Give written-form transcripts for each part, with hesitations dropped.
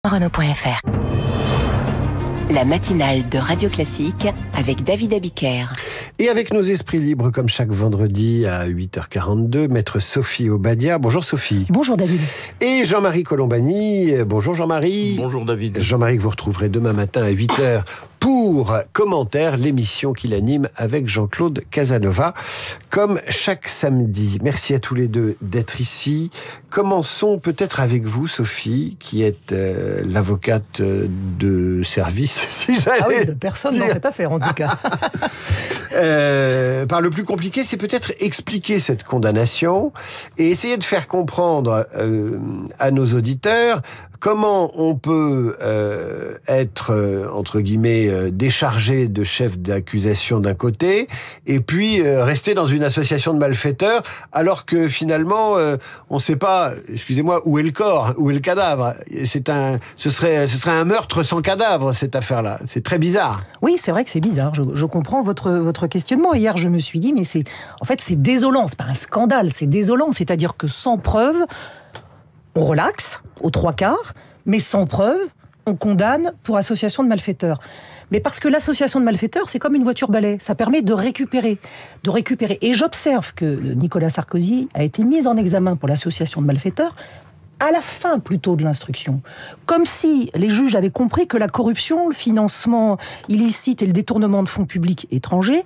Renault.fr. La matinale de Radio Classique avec David Abiker. Et avec nos esprits libres, comme chaque vendredi à 8h42, maître Sophie Obadia. Bonjour Sophie. Bonjour David. Et Jean-Marie Colombani. Bonjour Jean-Marie. Bonjour David. Jean-Marie que vous retrouverez demain matin à 8h pour Commentaire, l'émission qu'il anime avec Jean-Claude Casanova, comme chaque samedi. Merci à tous les deux d'être ici. Commençons peut-être avec vous, Sophie, qui êtes l'avocate de service, si j'allais Ah oui, de personne dans cette affaire, en tout cas. Par le plus compliqué, c'est peut-être expliquer cette condamnation et essayer de faire comprendre à nos auditeurs comment on peut être, entre guillemets, déchargé de chef d'accusation d'un côté, et puis rester dans une association de malfaiteurs, alors que finalement, on ne sait pas, excusez-moi, où est le corps, où est le cadavre. Ce serait un meurtre sans cadavre, cette affaire-là. C'est très bizarre. Oui, c'est vrai que c'est bizarre. Je comprends votre questionnement. Hier, je me suis dit, mais c'est désolant. C'est pas un scandale, c'est désolant. C'est-à-dire que sans preuve, on relaxe aux 3/4, mais sans preuve, on condamne pour association de malfaiteurs. Mais parce que l'association de malfaiteurs, c'est comme une voiture-balai. Ça permet de récupérer. Et j'observe que Nicolas Sarkozy a été mis en examen pour l'association de malfaiteurs à la fin plutôt de l'instruction. Comme si les juges avaient compris que la corruption, le financement illicite et le détournement de fonds publics étrangers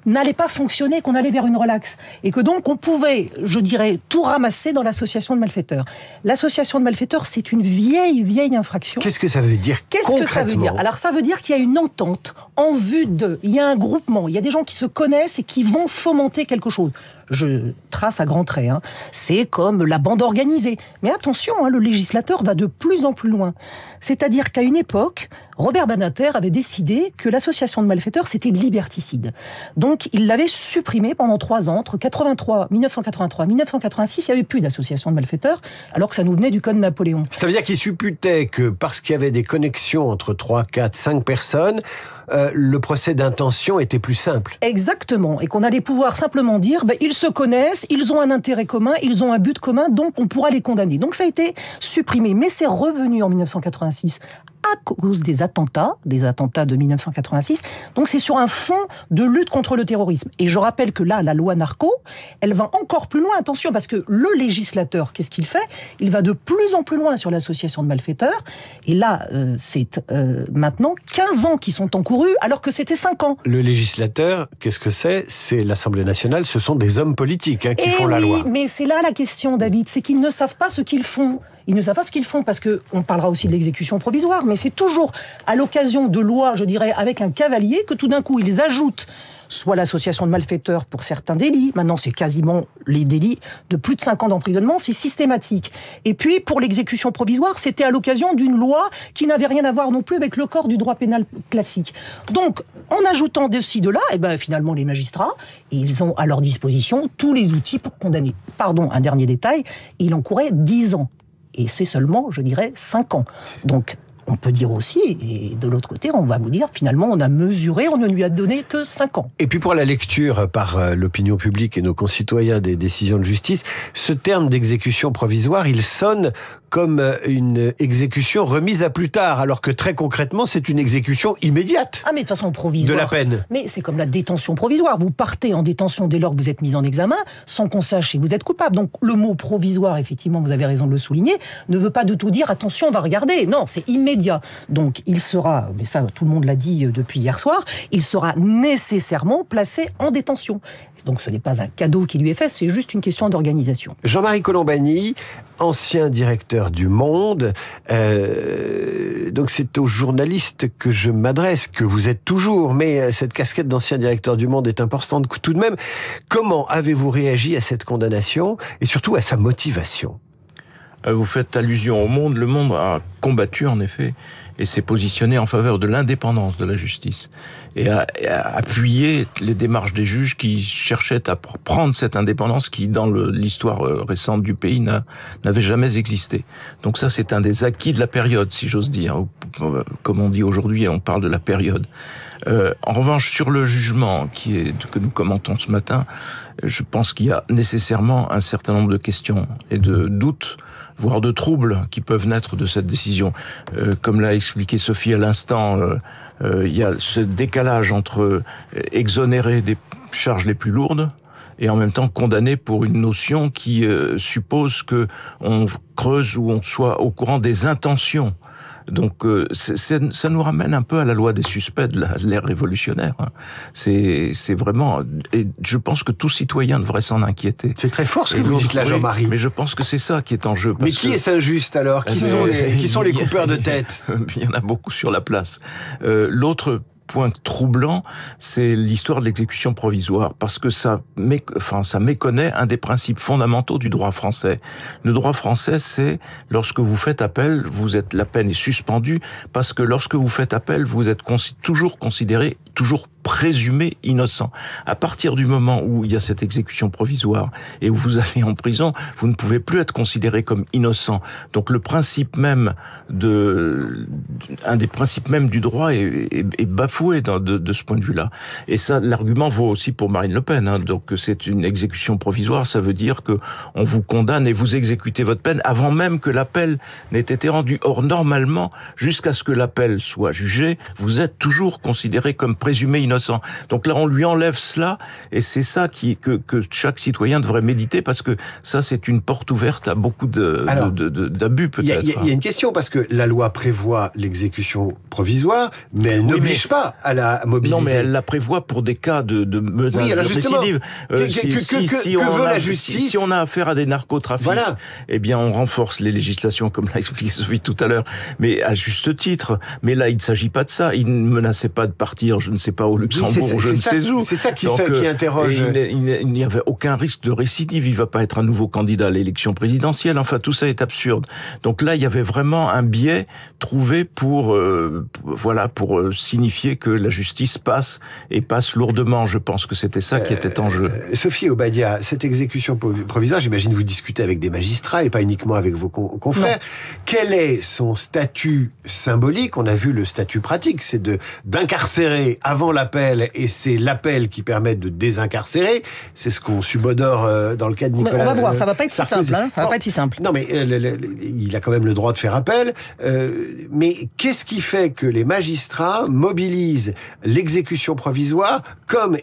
n'allait pas fonctionner, qu'on allait vers une relaxe. Et que donc on pouvait, je dirais, tout ramasser dans l'association de malfaiteurs. L'association de malfaiteurs, c'est une vieille infraction. Qu'est-ce que ça veut dire concrètement ? Qu'est-ce que ça veut dire ? Alors ça veut dire qu'il y a une entente en vue de... Il y a un groupement, il y a des gens qui se connaissent et qui vont fomenter quelque chose. Je trace à grands traits. C'est comme la bande organisée. Mais attention, le législateur va de plus en plus loin. C'est-à-dire qu'à une époque, Robert Badinter avait décidé que l'association de malfaiteurs, c'était liberticide. Donc, il l'avait supprimé pendant 3 ans. Entre 1983 et 1986, il n'y avait plus d'association de malfaiteurs, alors que ça nous venait du Code Napoléon. Ça veut dire qu'il supputait que parce qu'il y avait des connexions entre 3, 4, 5 personnes, le procès d'intention était plus simple. Exactement. Et qu'on allait pouvoir simplement dire, ils se connaissent, ils ont un intérêt commun, ils ont un but commun, donc on pourra les condamner. Donc ça a été supprimé. Mais c'est revenu en 1986 à cause des attentats de 1986. Donc c'est sur un fond de lutte contre le terrorisme. Et je rappelle que là, la loi narco, elle va encore plus loin. Attention, parce que le législateur, qu'est-ce qu'il fait ? Il va de plus en plus loin sur l'association de malfaiteurs. Et là, c'est maintenant 15 ans qui sont encourus, alors que c'était 5 ans. Le législateur, qu'est-ce que c'est ? C'est l'Assemblée nationale, ce sont des hommes politiques qui font la loi. Mais c'est là la question, David, c'est qu'ils ne savent pas ce qu'ils font. Ils ne savent pas ce qu'ils font, parce qu'on parlera aussi de l'exécution provisoire, mais c'est toujours à l'occasion de lois, je dirais, avec un cavalier, que tout d'un coup, ils ajoutent soit l'association de malfaiteurs pour certains délits, maintenant c'est quasiment les délits de plus de 5 ans d'emprisonnement, c'est systématique. Et puis, pour l'exécution provisoire, c'était à l'occasion d'une loi qui n'avait rien à voir non plus avec le corps du droit pénal classique. Donc, en ajoutant de ci, de là, finalement, les magistrats, ils ont à leur disposition tous les outils pour condamner. Pardon, un dernier détail, il encourait 10 ans. Et c'est seulement, je dirais, 5 ans. Donc, on peut dire aussi, et de l'autre côté, on va vous dire, finalement, on a mesuré, on ne lui a donné que 5 ans. Et puis pour la lecture par l'opinion publique et nos concitoyens des décisions de justice, ce terme d'exécution provisoire, il sonne comme une exécution remise à plus tard, alors que très concrètement, c'est une exécution immédiate. Ah mais de toute façon provisoire. De la peine. Mais c'est comme la détention provisoire. Vous partez en détention dès lors que vous êtes mis en examen, sans qu'on sache si vous êtes coupable. Donc le mot provisoire, effectivement, vous avez raison de le souligner, ne veut pas du tout dire attention, on va regarder. Non, c'est immédiat. Donc il sera, mais ça tout le monde l'a dit depuis hier soir, il sera nécessairement placé en détention. Donc ce n'est pas un cadeau qui lui est fait, c'est juste une question d'organisation. Jean-Marie Colombani, ancien directeur du Monde, donc c'est aux journalistes que je m'adresse, que vous êtes toujours, mais cette casquette d'ancien directeur du Monde est importante tout de même. Comment avez-vous réagi à cette condamnation et surtout à sa motivation ? Vous faites allusion au Monde. Le Monde a combattu, en effet, et s'est positionné en faveur de l'indépendance de la justice et a appuyé les démarches des juges qui cherchaient à prendre cette indépendance qui, dans l'histoire récente du pays, n'avait jamais existé. Donc ça, c'est un des acquis de la période, si j'ose dire. Comme on dit aujourd'hui, on parle de la période. En revanche, sur le jugement que nous commentons ce matin, je pense qu'il y a nécessairement un certain nombre de questions et de doutes voire de troubles qui peuvent naître de cette décision. Comme l'a expliqué Sophie à l'instant, il y a ce décalage entre exonérer des charges les plus lourdes et en même temps condamner pour une notion qui suppose que on creuse ou on soit au courant des intentions. Donc ça nous ramène un peu à la loi des suspects de l'ère révolutionnaire. C'est vraiment... Et je pense que tout citoyen devrait s'en inquiéter. C'est très fort ce que vous dites là, Jean-Marie. Mais je pense que c'est ça qui est en jeu. Mais qui est Saint-Just alors ? Qui sont les coupeurs de tête ? Il y en a beaucoup sur la place. L'autre point troublant, c'est l'histoire de l'exécution provisoire, parce que ça méconnaît un des principes fondamentaux du droit français. Le droit français, c'est lorsque vous faites appel, la peine est suspendue, parce que lorsque vous faites appel, vous êtes toujours considéré, toujours présumé innocent. À partir du moment où il y a cette exécution provisoire et où vous allez en prison, vous ne pouvez plus être considéré comme innocent. Donc le principe même un des principes même du droit est bafoué de ce point de vue-là. Et ça, l'argument vaut aussi pour Marine Le Pen. Donc c'est une exécution provisoire, ça veut dire que on vous condamne et vous exécutez votre peine avant même que l'appel n'ait été rendu. Or normalement, jusqu'à ce que l'appel soit jugé, vous êtes toujours considéré comme présumé innocent. Donc là, on lui enlève cela, et c'est ça que chaque citoyen devrait méditer, parce que ça, c'est une porte ouverte à beaucoup d'abus, peut-être. Il y a une question, parce que la loi prévoit l'exécution provisoire, mais elle n'oblige pas à la mobiliser. Non, mais elle la prévoit pour des cas de récidive. Si on a affaire à des narcotrafics, voilà, eh bien, on renforce les législations, comme l'a expliqué Sophie tout à l'heure, mais à juste titre. Mais là, il ne s'agit pas de ça. Il ne menaçait pas de partir, je ne sais pas, au Luxembourg, je ne sais où. C'est ça qui interroge. Il n'y avait aucun risque de récidive. Il ne va pas être un nouveau candidat à l'élection présidentielle. Enfin, tout ça est absurde. Donc là, il y avait vraiment un biais trouvé pour signifier que la justice passe lourdement. Je pense que c'était ça qui était en jeu. Sophie Obadia, cette exécution provisoire, j'imagine vous discutez avec des magistrats et pas uniquement avec vos confrères. Non. Quel est son statut symbolique ? On a vu le statut pratique, c'est d'incarcérer avant l'appel, et c'est l'appel qui permet de désincarcérer. C'est ce qu'on subodore dans le cas de Nicolas. Mais on va voir, ça va pas être si simple. Ça va pas être si simple. Non, mais il a quand même le droit de faire appel. Mais qu'est-ce qui fait que les magistrats mobilisent l'exécution provisoire, comme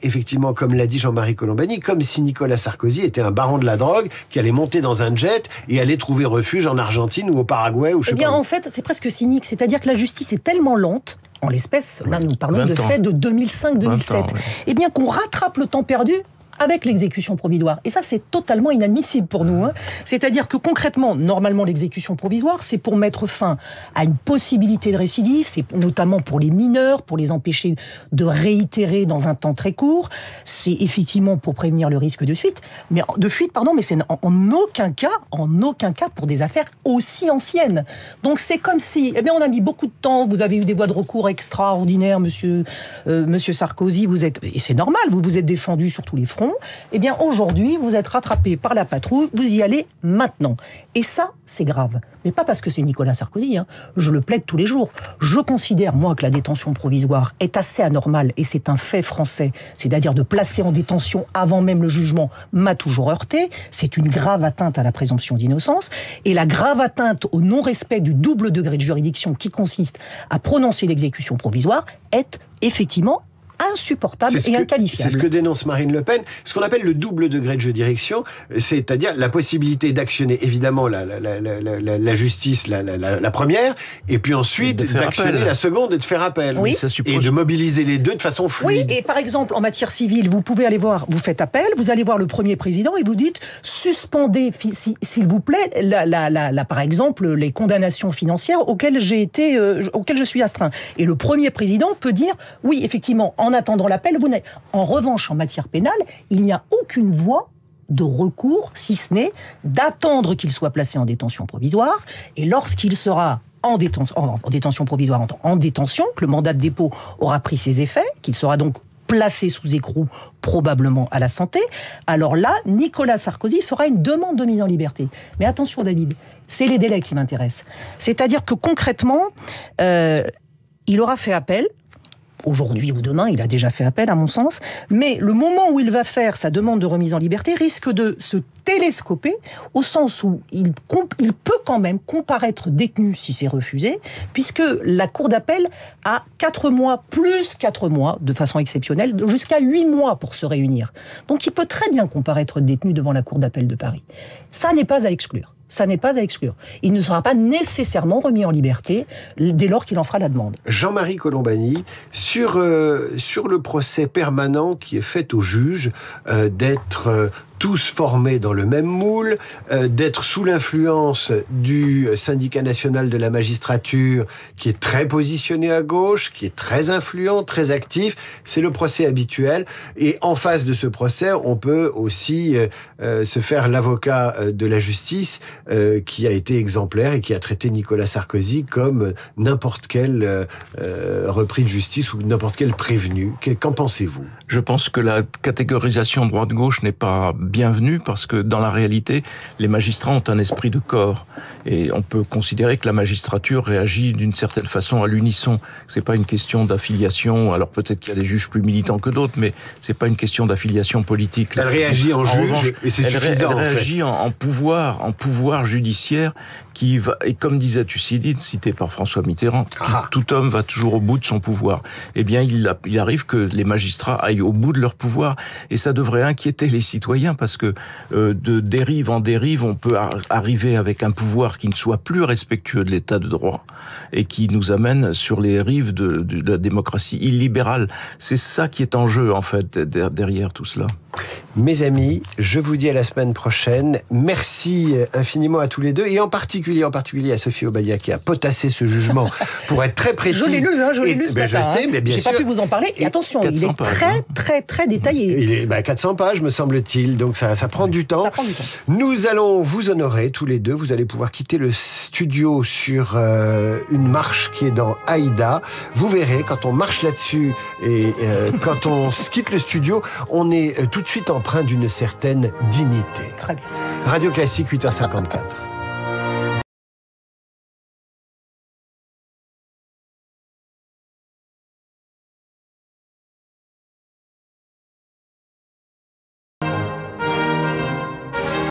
l'a dit Jean-Marie Colombani, comme si Nicolas Sarkozy était un baron de la drogue qui allait monter dans un jet et aller trouver refuge en Argentine ou au Paraguay ou je sais pas. En fait, c'est presque cynique. C'est-à-dire que la justice est tellement lente. En l'espèce, là, nous parlons de faits de 2005-2007. Eh bien, qu'on rattrape le temps perdu avec l'exécution provisoire. Et ça, c'est totalement inadmissible pour nous. C'est-à-dire que concrètement, normalement, l'exécution provisoire, c'est pour mettre fin à une possibilité de récidive, c'est notamment pour les mineurs, pour les empêcher de réitérer dans un temps très court. C'est effectivement pour prévenir le risque de fuite, mais c'est en aucun cas pour des affaires aussi anciennes. Donc c'est comme si, on a mis beaucoup de temps, vous avez eu des voies de recours extraordinaires, monsieur Sarkozy, et c'est normal, vous vous êtes défendu sur tous les fronts. Eh bien, aujourd'hui, vous êtes rattrapé par la patrouille, vous y allez maintenant. Et ça, c'est grave. Mais pas parce que c'est Nicolas Sarkozy, je le plaide tous les jours. Je considère, moi, que la détention provisoire est assez anormale, et c'est un fait français, c'est-à-dire de placer en détention avant même le jugement, m'a toujours heurté. C'est une grave atteinte à la présomption d'innocence, et la grave atteinte au non-respect du double degré de juridiction qui consiste à prononcer l'exécution provisoire est effectivement insupportable et inqualifiable. C'est ce que dénonce Marine Le Pen, ce qu'on appelle le double degré de juridiction, c'est-à-dire la possibilité d'actionner évidemment la justice, la première, et puis ensuite d'actionner la seconde et de faire appel. Oui. Et de mobiliser les deux de façon fluide. Oui, et par exemple, en matière civile, vous pouvez aller voir, vous faites appel, vous allez voir le premier président et vous dites, suspendez, s'il vous plaît, par exemple, les condamnations financières auxquelles je suis astreint. Et le premier président peut dire, oui, effectivement, en attendant l'appel, vous n'avez... En revanche, en matière pénale, il n'y a aucune voie de recours, si ce n'est d'attendre qu'il soit placé en détention provisoire, et lorsqu'il sera en détention provisoire, en détention, que le mandat de dépôt aura pris ses effets, qu'il sera donc placé sous écrou, probablement à la santé, alors là, Nicolas Sarkozy fera une demande de mise en liberté. Mais attention, David, c'est les délais qui m'intéressent. C'est-à-dire que concrètement, il aura fait appel. aujourd'hui ou demain, il a déjà fait appel à mon sens, mais le moment où il va faire sa demande de remise en liberté risque de se télescoper au sens où il peut quand même comparaître détenu si c'est refusé, puisque la Cour d'appel a 4 mois, plus 4 mois, de façon exceptionnelle, jusqu'à 8 mois pour se réunir. Donc il peut très bien comparaître détenu devant la Cour d'appel de Paris. Ça n'est pas à exclure. Ça n'est pas à exclure. Il ne sera pas nécessairement remis en liberté dès lors qu'il en fera la demande. Jean-Marie Colombani, sur le procès permanent qui est fait aux juges, d'être tous formés dans le même moule, d'être sous l'influence du syndicat national de la magistrature qui est très positionné à gauche, qui est très influent, très actif. C'est le procès habituel. Et en face de ce procès, on peut aussi se faire l'avocat de la justice qui a été exemplaire et qui a traité Nicolas Sarkozy comme n'importe quel repris de justice ou n'importe quel prévenu. Qu'en pensez-vous ? Je pense que la catégorisation droite-gauche n'est pas bienvenue parce que dans la réalité, les magistrats ont un esprit de corps et on peut considérer que la magistrature réagit d'une certaine façon à l'unisson. C'est pas une question d'affiliation. Alors peut-être qu'il y a des juges plus militants que d'autres, mais c'est pas une question d'affiliation politique. Elle réagit en juge et c'est suffisant. Elle réagit en pouvoir judiciaire qui va, et comme disait Thucydide, cité par François Mitterrand, tout homme va toujours au bout de son pouvoir. Eh bien, il arrive que les magistrats aillent au bout de leur pouvoir et ça devrait inquiéter les citoyens parce que de dérive en dérive, on peut arriver avec un pouvoir qui ne soit plus respectueux de l'état de droit et qui nous amène sur les rives de la démocratie illibérale. C'est ça qui est en jeu, en fait, derrière tout cela. Mes amis, je vous dis à la semaine prochaine. Merci infiniment à tous les deux et en particulier à Sophie Obadia qui a potassé ce jugement pour être très précise. Je l'ai lu ce matin. Je sais, mais bien sûr. J'ai pas pu vous en parler. Et attention, il est très détaillé. Il est 400 pages, me semble-t-il. Donc ça prend du temps. Ça prend du temps. Nous allons vous honorer tous les deux. Vous allez pouvoir quitter le studio sur une marche qui est dans Aïda. Vous verrez, quand on marche là-dessus et quand on quitte le studio, on est tout de suite empreint d'une certaine dignité. Très bien. Radio Classique, 8h54.